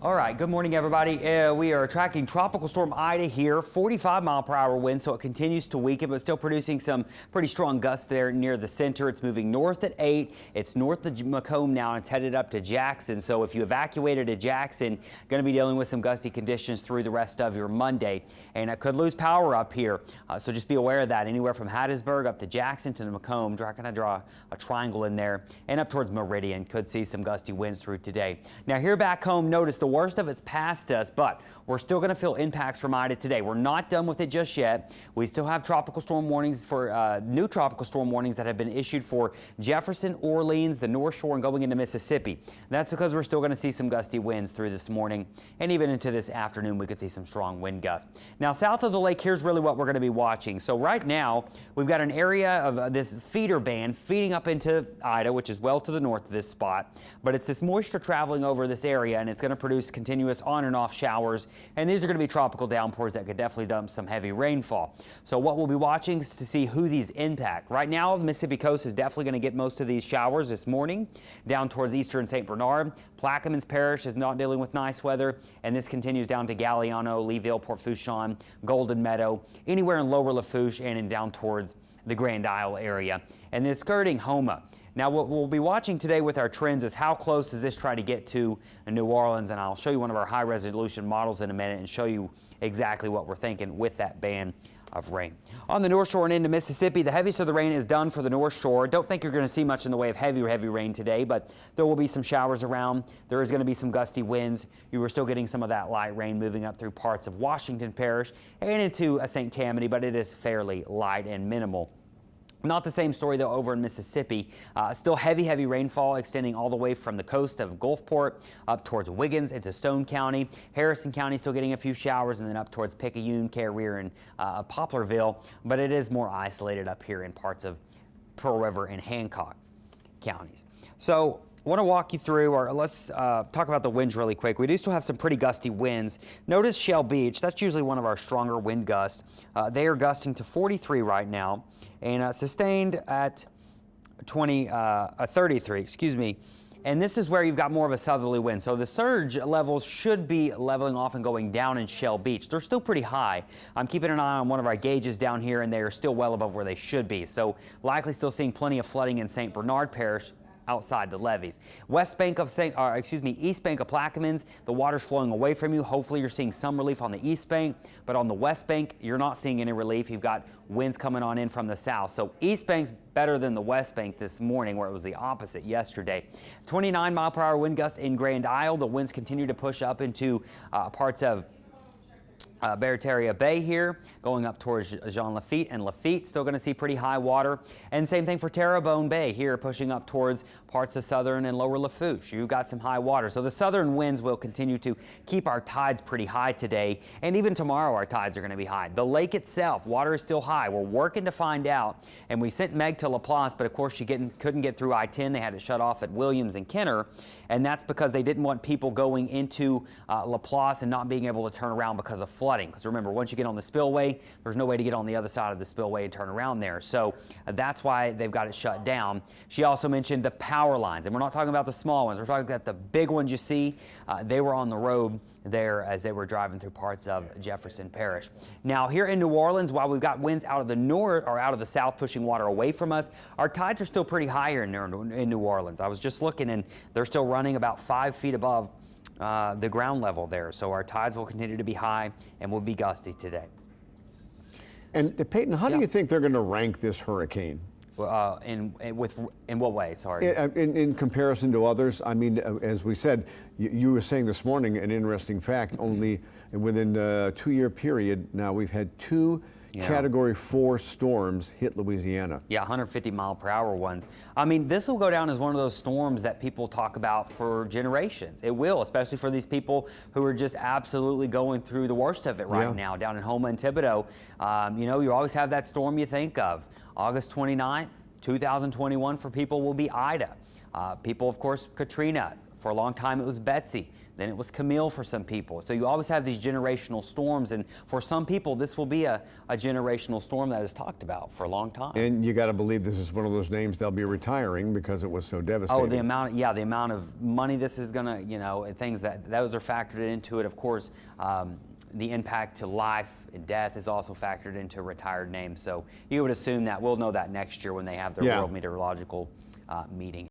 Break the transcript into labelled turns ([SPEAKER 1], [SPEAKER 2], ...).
[SPEAKER 1] All right, good morning, everybody. We are tracking Tropical Storm Ida here, 45-mile-per-hour wind, so it continues to weaken, but still producing some pretty strong gusts there near the center. It's moving north at 8. It's north of Macomb now, and it's headed up to Jackson. So if you evacuated to Jackson, going to be dealing with some gusty conditions through the rest of your Monday, and it could lose power up here. So just be aware of that. Anywhere from Hattiesburg up to Jackson to Macomb, going to draw a triangle in there, and up towards Meridian, could see some gusty winds through today. Now here back home, notice the worst of it's past us, but we're still going to feel impacts from Ida today. We're not done with it just yet. We still have tropical storm warnings for new tropical storm warnings that have been issued for Jefferson, Orleans, the North Shore, and going into Mississippi. That's because we're still going to see some gusty winds through this morning, and even into this afternoon we could see some strong wind gusts. Now south of the lake, here's really what we're going to be watching. So right now we've got an area of this feeder band feeding up into Ida, which is well to the north of this spot, but it's this moisture traveling over this area, and it's going to produce continuous on and off showers, and these are going to be tropical downpours that could definitely dump some heavy rainfall. So what we'll be watching is to see who these impact. Right now the Mississippi coast is definitely going to get most of these showers this morning down towards eastern St. Bernard. Plaquemines Parish is not dealing with nice weather, and this continues down to Galliano, Leeville, Port Fourchon, Golden Meadow, anywhere in lower Lafourche and down towards the Grand Isle area, and then skirting Houma. Now what we'll be watching today with our trends is how close does this try to get to New Orleans, and I'll show you one of our high resolution models in a minute and show you exactly what we're thinking with that band of rain. On the North Shore and into Mississippi, the heaviest of the rain is done for the North Shore. Don't think you're going to see much in the way of heavy rain today, but there will be some showers around. There is going to be some gusty winds. You were still getting some of that light rain moving up through parts of Washington Parish and into St. Tammany, but it is fairly light and minimal. Not the same story, though, over in Mississippi. Still heavy rainfall extending all the way from the coast of Gulfport up towards Wiggins into Stone County. Harrison County still getting a few showers, and then up towards Picayune, Carrier, and Poplarville. But it is more isolated up here in parts of Pearl River and Hancock counties. So I want to walk you through, or let's talk about the winds really quick. We do still have some pretty gusty winds. Notice Shell Beach, that's usually one of our stronger wind gusts. They are gusting to 43 right now, and sustained at 33, excuse me. And this is where you've got more of a southerly wind. So the surge levels should be leveling off and going down in Shell Beach. They're still pretty high. I'm keeping an eye on one of our gauges down here, and they are still well above where they should be. So likely still seeing plenty of flooding in St. Bernard Parish outside the levees. East Bank of Plaquemines, the water's flowing away from you. Hopefully you're seeing some relief on the East Bank, but on the West Bank, you're not seeing any relief. You've got winds coming on in from the south. So East Bank's better than the West Bank this morning, where it was the opposite yesterday. 29-mile-per-hour wind gust in Grand Isle. The winds continue to push up into parts of Barataria Bay here, going up towards Jean Lafitte and Lafitte, still going to see pretty high water. And same thing for Terrebonne Bay here, pushing up towards parts of southern and lower Lafourche. You've got some high water. So the southern winds will continue to keep our tides pretty high today, and even tomorrow our tides are going to be high. The lake itself, water is still high. We're working to find out, and we sent Meg to Laplace, but of course she couldn't get through I-10. They had it shut off at Williams and Kenner, and that's because they didn't want people going into Laplace and not being able to turn around because of flooding. Because remember, once you get on the spillway, there's no way to get on the other side of the spillway and turn around there. So that's why they've got it shut down. She also mentioned the power lines, and we're not talking about the small ones. We're talking about the big ones you see. They were on the road there as they were driving through parts of Jefferson Parish. Now here in New Orleans, while we've got winds out of the north or out of the south pushing water away from us, our tides are still pretty high here in New Orleans. I was just looking, and they're still running about 5 feet above the ground level there. So our tides will continue to be high and will be gusty today.
[SPEAKER 2] And Peyton, how do you think they're going to rank this hurricane?
[SPEAKER 1] In what way? Sorry.
[SPEAKER 2] In comparison to others, I mean, as we said, you were saying this morning an interesting fact. Only within a 2-year period, now we've had 2 Category 4 storms hit Louisiana.
[SPEAKER 1] Yeah, 150-mile-per-hour ones. I mean, this will go down as one of those storms that people talk about for generations. It will, especially for these people who are just absolutely going through the worst of it right now down in Houma and Thibodaux. You know, you always have that storm you think of. August 29th, 2021 for people will be Ida. People, of course, Katrina. For a long time, it was Betsy. Then it was Camille for some people. So you always have these generational storms, and for some people, this will be a generational storm that is talked about for a long time.
[SPEAKER 2] And you got to believe this is one of those names they'll be retiring because it was so devastating.
[SPEAKER 1] Oh, the amount of money this is gonna, and things those are factored into it. Of course, the impact to life and death is also factored into retired names. So you would assume that we'll know that next year when they have their World Meteorological meeting.